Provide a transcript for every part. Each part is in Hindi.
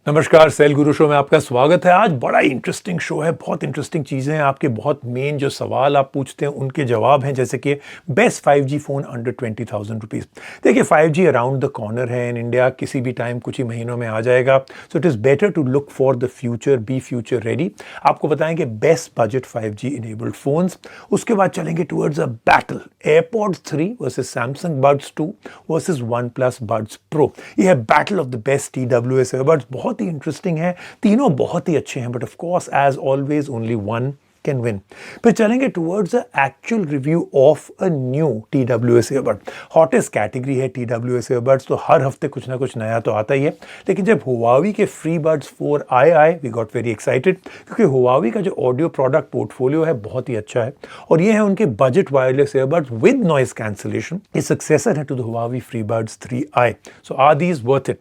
नमस्कार, सेल गुरु शो में आपका स्वागत है। आज बड़ा इंटरेस्टिंग शो है, बहुत इंटरेस्टिंग चीज़ें हैं। आपके बहुत मेन जो सवाल आप पूछते हैं उनके जवाब हैं, जैसे कि best 5G phone under 20,000 rupees. देखिए 5G अराउंड द कॉर्नर है इन इंडिया, किसी भी टाइम कुछ ही महीनों में आ जाएगा। So it is better to look for the future, be future ready. आपको बताएंगे best budget 5G enabled phones. उसके बाद चलेंगे towards a battle, AirPods 3 versus Samsung Buds 2 versus OnePlus Buds Pro. ये है battle of the best TWS earbuds. बहुत ही इंटरेस्टिंग है, तीनों बहुत ही अच्छे हैं, but of course as always only one can win. फिर चलेंगे towards the actual review of a new TWS earbud. Hottest category है TWS ईयरबड्स, तो हर हफ्ते कुछ ना कुछ नया तो आता ही है। लेकिन जब हुआवी के FreeBuds 4 आए वी गॉट वेरी एक्साइटेड, क्योंकि हुआवी का जो ऑडियो प्रोडक्ट पोर्टफोलियो है बहुत ही अच्छा है, और ये है उनके budget wireless earbuds with noise cancellation. ये सक्सेसर है to the Huawei FreeBuds 3i। So are these worth it?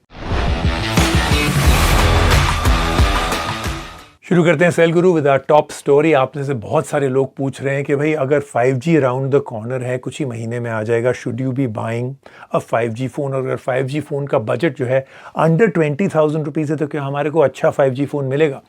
शुरू करते हैं cell Guru with our top story. आप में से बहुत सारे लोग पूछ रहे हैं कि भाई अगर 5G अराउंड द कॉर्नर है, कुछ ही महीने में आ जाएगा, should you B buying a 5G phone? और अगर 5G फ़ोन का बजट जो है अंडर 20,000 रुपीज़ है, तो क्या हमारे को अच्छा 5G फ़ोन मिलेगा?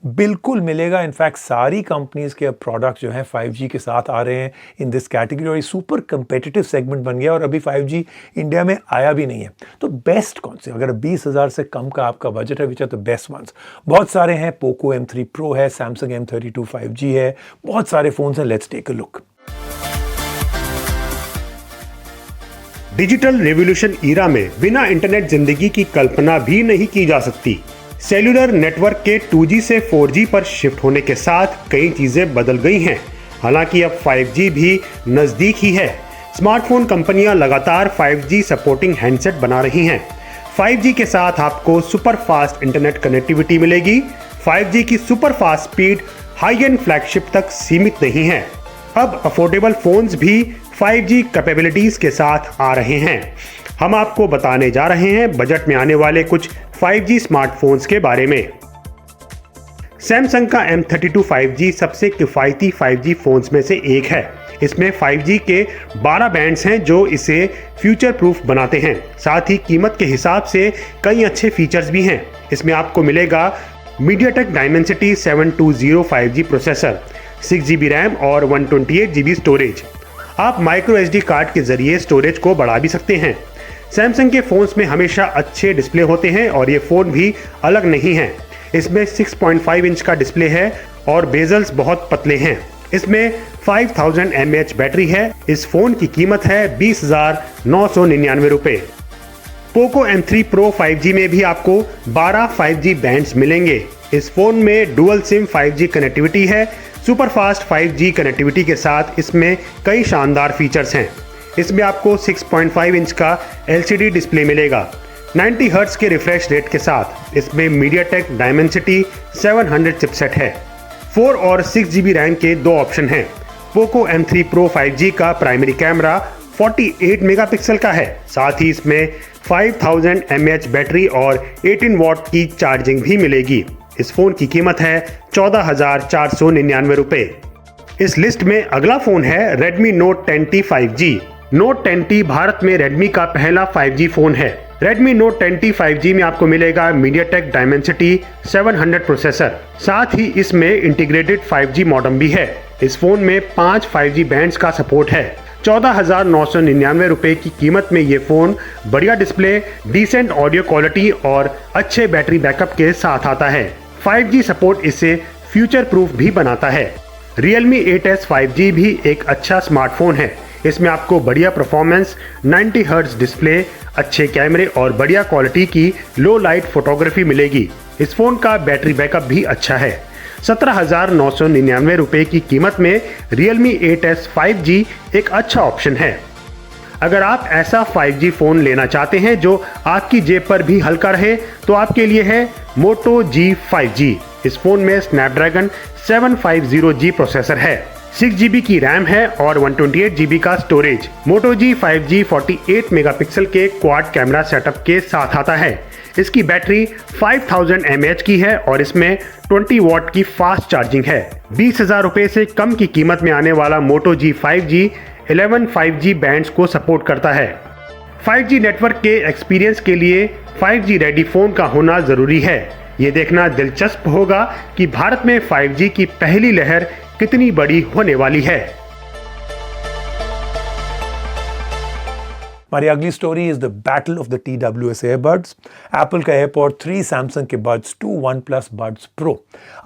बिल्कुल मिलेगा। इनफैक्ट सारी कंपनीज़ के अब प्रोडक्ट जो हैं 5G के साथ आ रहे हैं इन दिस कैटेगरी, और ये सुपर कंपेटिटिव सेगमेंट बन गया, और अभी 5G इंडिया में आया भी नहीं है। तो बेस्ट कौन से? अगर 20,000 से कम का आपका बजट है, which are the best ones? बहुत सारे हैं। पोको M3 Pro है, Samsung M32 5G है, बहुत सारे फोन्स हैं। Let's take a look. Digital revolution era में बिना इंटरनेट जिंदगी की कल्पना भी नहीं की जा सकती। सेल्यूलर नेटवर्क के 2G से 4G पर शिफ्ट होने के साथ कई चीजें बदल गई हैं। हालांकि अब 5G भी नजदीक ही है। स्मार्टफोन कंपनियां लगातार 5G सपोर्टिंग हैंडसेट बना रही हैं। 5G के साथ आपको सुपर फास्ट इंटरनेट कनेक्टिविटी मिलेगी। 5G की super fast speed high and flagship तक सीमित नहीं है। अब अफोर्डेबल फोन्स भी 5G कैपेबिलिटीज के साथ आ रहे हैं। हम आपको बताने जा रहे हैं बजट में आने वाले कुछ 5G स्मार्टफोन्स के बारे में। सैमसंग का M32 5G सबसे किफायती 5G फोन्स में से एक है। इसमें 5G के 12 बैंड्स हैं जो इसे फ्यूचर प्रूफ बनाते हैं। साथ ही कीमत के हिसाब से कई अच्छे फीचर्स भी हैं। इसमें आपको मिलेगा MediaTek Dimensity 720 5G processor, 6GB RAM और 128GB स्टोरेज। आप माइक्रो SD कार्ड के जरिए स्टोरेज को बढ़ा भी सकते हैं। सैमसंग के फोन्स में हमेशा अच्छे डिस्प्ले होते हैं और ये फ़ोन भी अलग नहीं है। इसमें 6.5 इंच का डिस्प्ले है और बेजल्स बहुत पतले हैं। इसमें 5000 mAh बैटरी है। इस फ़ोन की कीमत है 20,999 रुपये। पोको M3 Pro 5G में भी आपको 12 5G बैंड्स मिलेंगे। इस फोन में डुअल सिम 5G कनेक्टिविटी है। सुपर फास्ट 5G कनेक्टिविटी के साथ इसमें कई शानदार फीचर्स हैं। इसमें आपको 6.5 इंच का LCD डिस्प्ले मिलेगा, 90 हर्ट्ज के रिफ्रेश रेट के साथ। इसमें MediaTek Dimensity 700 चिपसेट है। 4 और 6GB रैम के दो ऑप्शन हैं। पोको M3 Pro 5G का प्राइमरी कैमरा 48 मेगापिक्सल का है। साथ ही इसमें 5000 mAh बैटरी और 18 वॉट की चार्जिंग भी मिलेगी। इस फोन की कीमत है 14,499 रुपये। इस लिस्ट में अगला फोन है Redmi Note 10T 5G। Note 10T Bharat में Redmi का पहला 5G फोन है। Redmi Note 10T 5G में आपको मिलेगा MediaTek Dimensity 700 प्रोसेसर। साथ ही इसमें इंटीग्रेटेड 5G मॉडेम भी है। इस फोन में 5 5G बैंड्स का सपोर्ट है। 14,999 रुपये की कीमत में ये फ़ोन बढ़िया डिस्प्ले, डिसेंट ऑडियो क्वालिटी और अच्छे बैटरी बैकअप के साथ आता है। 5G सपोर्ट इसे फ्यूचर प्रूफ भी बनाता है। Realme 8S 5G भी एक अच्छा स्मार्टफोन है। इसमें आपको बढ़िया परफॉर्मेंस, 90 हर्ट्ज डिस्प्ले, अच्छे कैमरे और बढ़िया क्वालिटी की लो लाइट फोटोग्राफी मिलेगी। इस फ़ोन का बैटरी बैकअप भी अच्छा है। 17,999 रुपये की कीमत में Realme 8S 5G एक अच्छा ऑप्शन है। अगर आप ऐसा 5G फ़ोन लेना चाहते हैं जो आपकी जेब पर भी हल्का रहे, तो आपके लिए है Moto G 5G। इस फ़ोन में Snapdragon 750G प्रोसेसर है, 6GB की रैम है और 128GB का storage. Moto G 5G 48 megapixel के क्वाड कैमरा सेटअप के साथ आता है। इसकी बैटरी 5000 mAh की है और इसमें 20 वॉट की फास्ट चार्जिंग है। 20,000 रुपये से कम की कीमत में आने वाला Moto G 5G 11 5G bands को सपोर्ट करता है। 5G नेटवर्क के एक्सपीरियंस के लिए 5G रेडी फोन का होना जरूरी है। ये देखना दिलचस्प होगा कि भारत में 5G की पहली लहर कितनी बड़ी होने वाली है। हमारी अगली story is the battle of the TWS earbuds, Apple का एयरपॉड 3, सैमसंग के buds 2, one plus buds pro.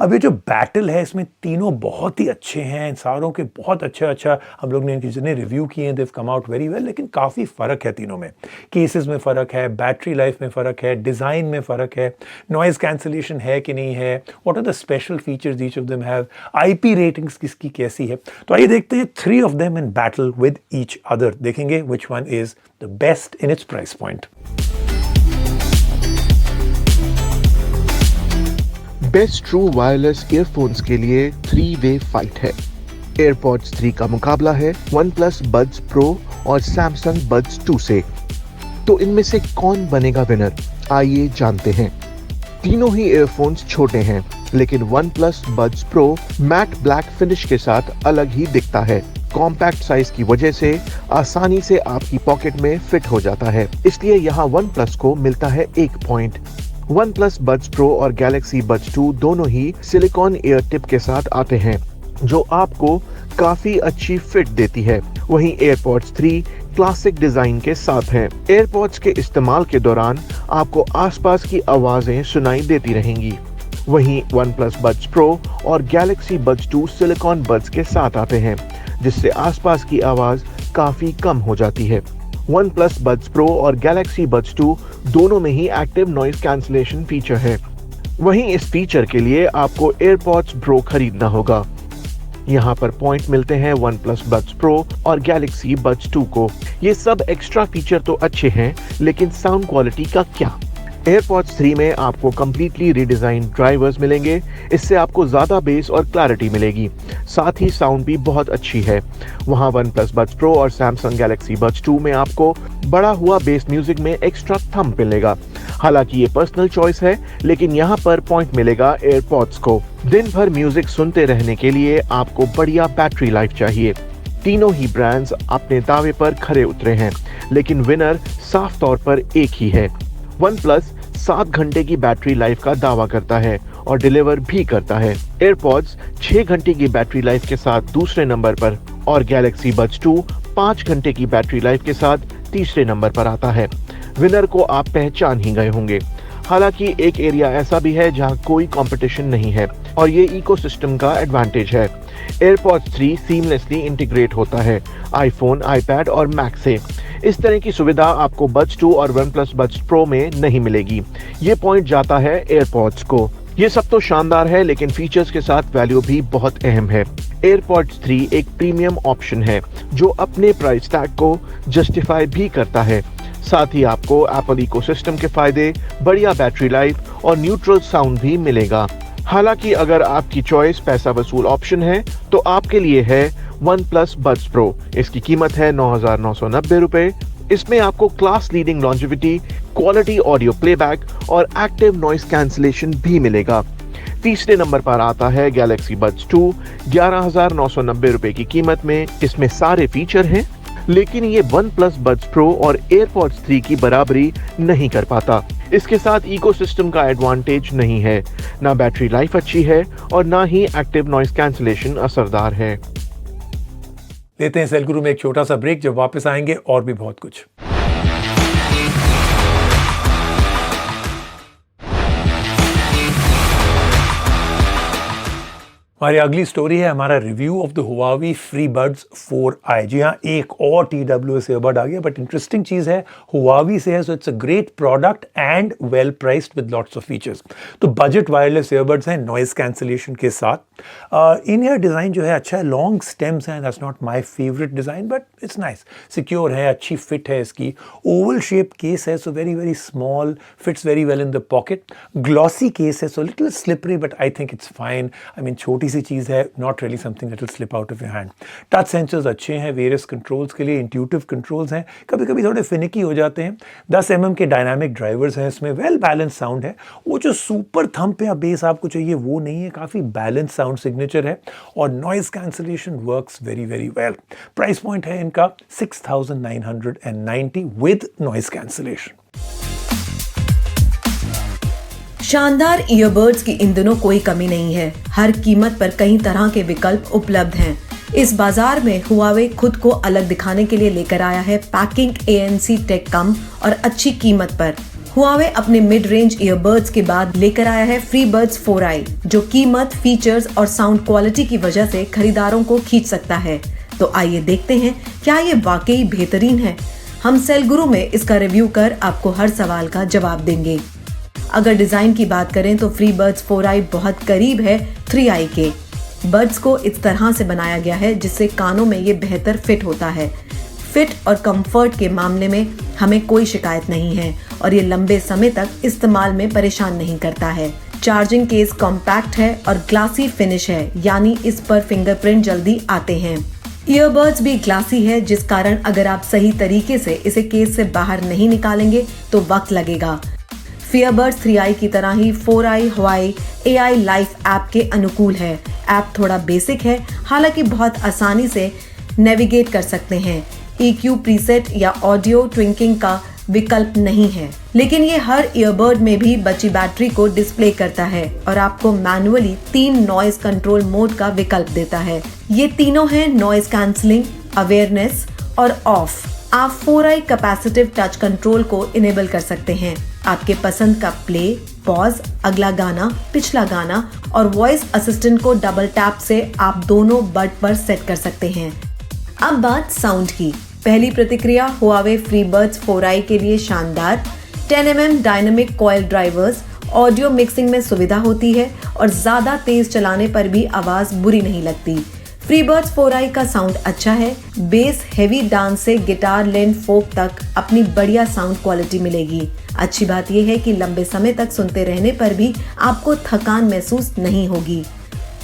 अब ये जो बैटल है इसमें तीनों बहुत ही अच्छे हैं, सारों के बहुत अच्छा हम लोग ने इनकी जितने रिव्यू किए हैं देव कम आउट वेरी वेल, लेकिन काफ़ी फ़र्क है तीनों में। केसेस में फ़र्क है, बैटरी लाइफ में फ़र्क है, डिज़ाइन में फ़र्क है, नॉइज़ कैंसिलेशन है कि नहीं है, what are the special features each of them have, IP ratings किसकी कैसी है। तो आइए देखते हैं 3 of them in battle with each other, देखेंगे which one is the best in its price point. Best true wireless earphones के लिए 3-वे फाइट है। एयरपॉड्स 3 का मुकाबला है OnePlus Buds Pro और Samsung Buds 2 से। तो इनमें से कौन बनेगा विनर, आइए जानते हैं। तीनों ही ईयरफोन्स छोटे हैं, लेकिन OnePlus Buds Pro matte black finish के साथ अलग ही दिखता है। कॉम्पैक्ट साइज की वजह से आसानी से आपकी पॉकेट में फिट हो जाता है, इसलिए यहाँ OnePlus को मिलता है 1 पॉइंट। OnePlus Buds Pro और Galaxy Buds 2 दोनों ही सिलिकॉन ईयर टिप के साथ आते हैं, जो आपको काफी अच्छी फिट देती है। वहीं AirPods 3 क्लासिक डिजाइन के साथ हैं। AirPods के इस्तेमाल के दौरान आपको आसपास की आवाजें सुनाई देती रहेंगी। वहीं OnePlus Buds Pro और Galaxy Buds 2 सिलिकॉन बड्स के साथ आते हैं, जिससे आसपास की आवाज काफी कम हो जाती है। OnePlus Buds Pro और Galaxy Buds 2 दोनों में ही एक्टिव नॉइज कैंसिलेशन फीचर है। वहीं इस फीचर के लिए आपको AirPods Pro खरीदना होगा। यहाँ पर पॉइंट मिलते हैं OnePlus Buds Pro और Galaxy Buds 2 को। ये सब एक्स्ट्रा फीचर तो अच्छे हैं, लेकिन साउंड क्वालिटी का क्या? AirPods 3 में आपको कंप्लीटली रीडिजाइन ड्राइवर्स मिलेंगे, इससे आपको ज्यादा बेस और क्लैरिटी मिलेगी, साथ ही साउंड भी बहुत अच्छी है। वहाँ OnePlus Buds Pro और Samsung Galaxy Buds 2 में आपको बड़ा हुआ बेस म्यूजिक में एक्स्ट्रा थंब मिलेगा। हालांकि ये पर्सनल चॉइस है, लेकिन यहाँ पर पॉइंट मिलेगा AirPods को। दिन भर म्यूजिक सुनते रहने के लिए आपको बढ़िया बैटरी लाइफ चाहिए। तीनों ही ब्रांड्स अपने दावे पर खरे उतरे हैं, लेकिन विनर साफ तौर पर एक ही है। OnePlus 7 घंटे की बैटरी लाइफ का दावा करता है और डिलीवर भी करता है। AirPods 6 घंटे की बैटरी लाइफ के साथ दूसरे नंबर पर और Galaxy Buds 2 5 घंटे की बैटरी लाइफ के साथ तीसरे नंबर पर आता है। विनर को आप पहचान ही गए होंगे। हालांकि एक एरिया ऐसा भी है जहां कोई कंपटीशन नहीं है, और ये इकोसिस्टम का एडवांटेज है। AirPods 3 सीमलेसली इंटीग्रेट होता है iPhone, iPad और Mac से। इस तरह की सुविधा आपको Buds 2 और OnePlus Buds Pro में नहीं मिलेगी। ये पॉइंट जाता है AirPods को। ये सब तो शानदार है, लेकिन फीचर्स के साथ वैल्यू भी बहुत अहम है। AirPods 3 एक प्रीमियम ऑप्शन है, जो अपने प्राइस टैग को जस्टिफाई भी करता है। साथ ही आपको Apple इकोसिस्टम के फायदे, बढ़िया बैटरी लाइफ और न्यूट्रल साउंड भी मिलेगा। हालांकि अगर आपकी चॉइस पैसा वसूल ऑप्शन है, तो आपके लिए है OnePlus Buds Pro। इसकी कीमत है 9,990 रुपए। इसमें आपको class leading longevity, quality audio playback और एक्टिव नॉइस कैंसिलेशन भी मिलेगा। तीसरे नंबर पर आता है Galaxy Buds 2, 11,990 रुपए की कीमत में। इसमें सारे फीचर हैं, लेकिन ये OnePlus Buds Pro और AirPods 3 की बराबरी नहीं कर पाता। इसके साथ इकोसिस्टम का एडवांटेज नहीं है, ना बैटरी लाइफ अच्छी है और ना ही एक्टिव नॉइस कैंसिलेशन असरदार है। लेते हैं सेल गुरु में एक छोटा सा ब्रेक, जब वापस आएंगे और भी बहुत कुछ। हमारी अगली स्टोरी है हमारा review of the Huawei FreeBuds 4i। जी हाँ, एक और TWS ईयरबड आ गया, बट इंटरेस्टिंग चीज़ है Huawei से है, so it's a great product and well priced with lots of features. तो बजट वायरलेस ईयरबड्स हैं नॉइज कैंसिलेशन के साथ। इन ईयर डिज़ाइन जो है अच्छा है, लॉन्ग स्टेम्स हैं, that's not my favourite design, but it's nice. Secure है, अच्छी फिट है इसकी, ओवल शेप केस है, so very very small, fits very well in the pocket. Glossy case है, so little slippery, but I think it's fine. I mean छोटी सी चीज़ है, not really something that will slip out of your hand. Touch sensors अच्छे हैं, वेरियस कंट्रोल्स के लिए इंट्यूटिव कंट्रोल्स हैं, कभी कभी थोड़े फिनिकी हो जाते हैं। 10 mm के डायनामिक ड्राइवर्स हैं इसमें, वेल बैलेंस साउंड है। वो जो सुपर थंप या बेस आपको चाहिए वो नहीं है, काफ़ी बैलेंस साउंड सिग्नेचर है और noise cancellation works very very well. Price point है इनका 6,990 विद नॉइज कैंसिलेशन। शानदार ईयरबड्स की इन दिनों कोई कमी नहीं है। हर कीमत पर कई तरह के विकल्प उपलब्ध हैं। इस बाजार में हुआवे खुद को अलग दिखाने के लिए लेकर आया है पैकिंग ANC टेक कम और अच्छी कीमत पर। हुआवे अपने मिड रेंज ईयरबड्स के बाद लेकर आया है FreeBuds 4i, जो कीमत, फीचर्स और साउंड क्वालिटी की वजह से खरीदारों को खींच सकता है। तो आइए देखते हैं क्या ये वाकई बेहतरीन है। हम सेल गुरु में इसका रिव्यू कर आपको हर सवाल का जवाब देंगे। अगर डिजाइन की बात करें तो FreeBuds 4i बहुत करीब है 3i के। बड्स को इस तरह से बनाया गया है जिससे कानों में ये बेहतर फिट होता है। फिट और कंफर्ट के मामले में हमें कोई शिकायत नहीं है और ये लंबे समय तक इस्तेमाल में परेशान नहीं करता है। चार्जिंग केस कॉम्पैक्ट है और ग्लासी फिनिश है, यानी इस पर फिंगरप्रिंट जल्दी आते हैं। ईयरबड्स भी ग्लासी है, जिस कारण अगर आप सही तरीके से इसे केस से बाहर नहीं निकालेंगे तो वक्त लगेगा। FreeBuds 3i की तरह ही 4i Huawei AI life app के अनुकूल है। ऐप थोड़ा बेसिक है, हालांकि बहुत आसानी से नेविगेट कर सकते हैं। EQ प्रीसेट या ऑडियो ट्विंकिंग का विकल्प नहीं है, लेकिन ये हर ईयरबड में भी बची बैटरी को डिस्प्ले करता है और आपको मैनुअली 3 नॉइज कंट्रोल मोड का विकल्प देता है। ये तीनों हैं नॉइज कैंसलिंग, अवेयरनेस और ऑफ। आप 4i कैपेसिटिव टच कंट्रोल को इनेबल कर सकते हैं। आपके पसंद का प्ले, पॉज, अगला गाना, पिछला गाना और वॉइस असिस्टेंट को डबल टैप से आप दोनों बड पर सेट कर सकते हैं। अब बात साउंड की। पहली प्रतिक्रिया हुआवे FreeBuds 4i के लिए शानदार। 10mm dynamic coil drivers, audio mixing में सुविधा होती है और ज्यादा तेज चलाने पर भी आवाज बुरी नहीं लगती। FreeBuds 4i का साउंड अच्छा है। बेस, हेवी डांस से गिटार, लेन, फोक तक अपनी बढ़िया साउंड क्वालिटी मिलेगी। अच्छी बात यह है कि लंबे समय तक सुनते रहने पर भी आपको थकान महसूस नहीं होगी।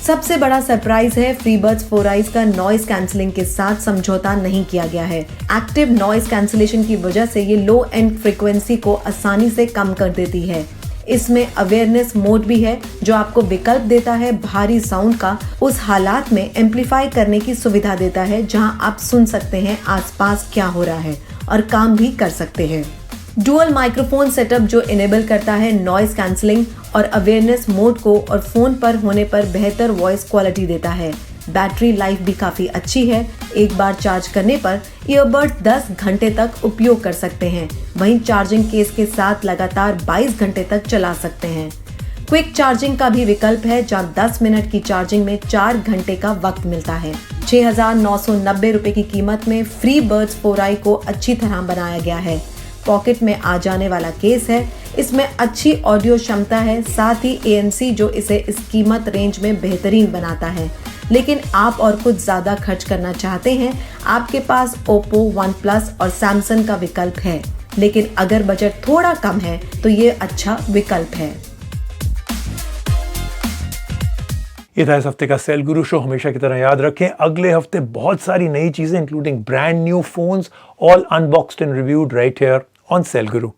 सबसे बड़ा सरप्राइज है FreeBuds 4i का नॉइज कैंसलिंग के साथ समझौता नहीं किया गया है। एक्टिव नॉइज कैंसलेशन की वजह से ये लो एंड फ्रीक्वेंसी को आसानी से कम कर देती है। इसमें अवेयरनेस मोड भी है, जो आपको विकल्प देता है भारी साउंड का उस हालात में एम्पलीफाई करने की सुविधा देता है जहां आप सुन सकते हैं आसपास क्या हो रहा है और काम भी कर सकते हैं। डुअल माइक्रोफोन सेटअप जो इनेबल करता है नॉइज कैंसलिंग और अवेयरनेस मोड को और फोन पर होने पर बेहतर वॉइस क्वालिटी देता है। बैटरी लाइफ भी काफी अच्छी है। एक बार चार्ज करने पर ईयरबड्स 10 घंटे तक उपयोग कर सकते हैं। वहीं चार्जिंग केस के साथ लगातार 22 घंटे तक चला सकते हैं। क्विक चार्जिंग का भी विकल्प है, जहां 10 मिनट की चार्जिंग में 4 घंटे का वक्त मिलता है। 6,990 रुपए की कीमत में FreeBuds 4i को अच्छी तरह बनाया गया है। पॉकेट में आ जाने वाला केस है। इसमें अच्छी ऑडियो क्षमता है, साथ ही ANC जो इसे इस कीमत रेंज में बेहतरीन बनाता है। लेकिन आप और कुछ ज्यादा खर्च करना चाहते हैं, आपके पास Oppo, OnePlus और Samsung का विकल्प है। लेकिन अगर बजट थोड़ा कम है तो ये अच्छा विकल्प है। ये था इस हफ्ते का सेल गुरु शो। हमेशा की तरह याद रखें, अगले हफ्ते बहुत सारी नई चीजें including brand new phones, all unboxed and reviewed right here on Cell Guru.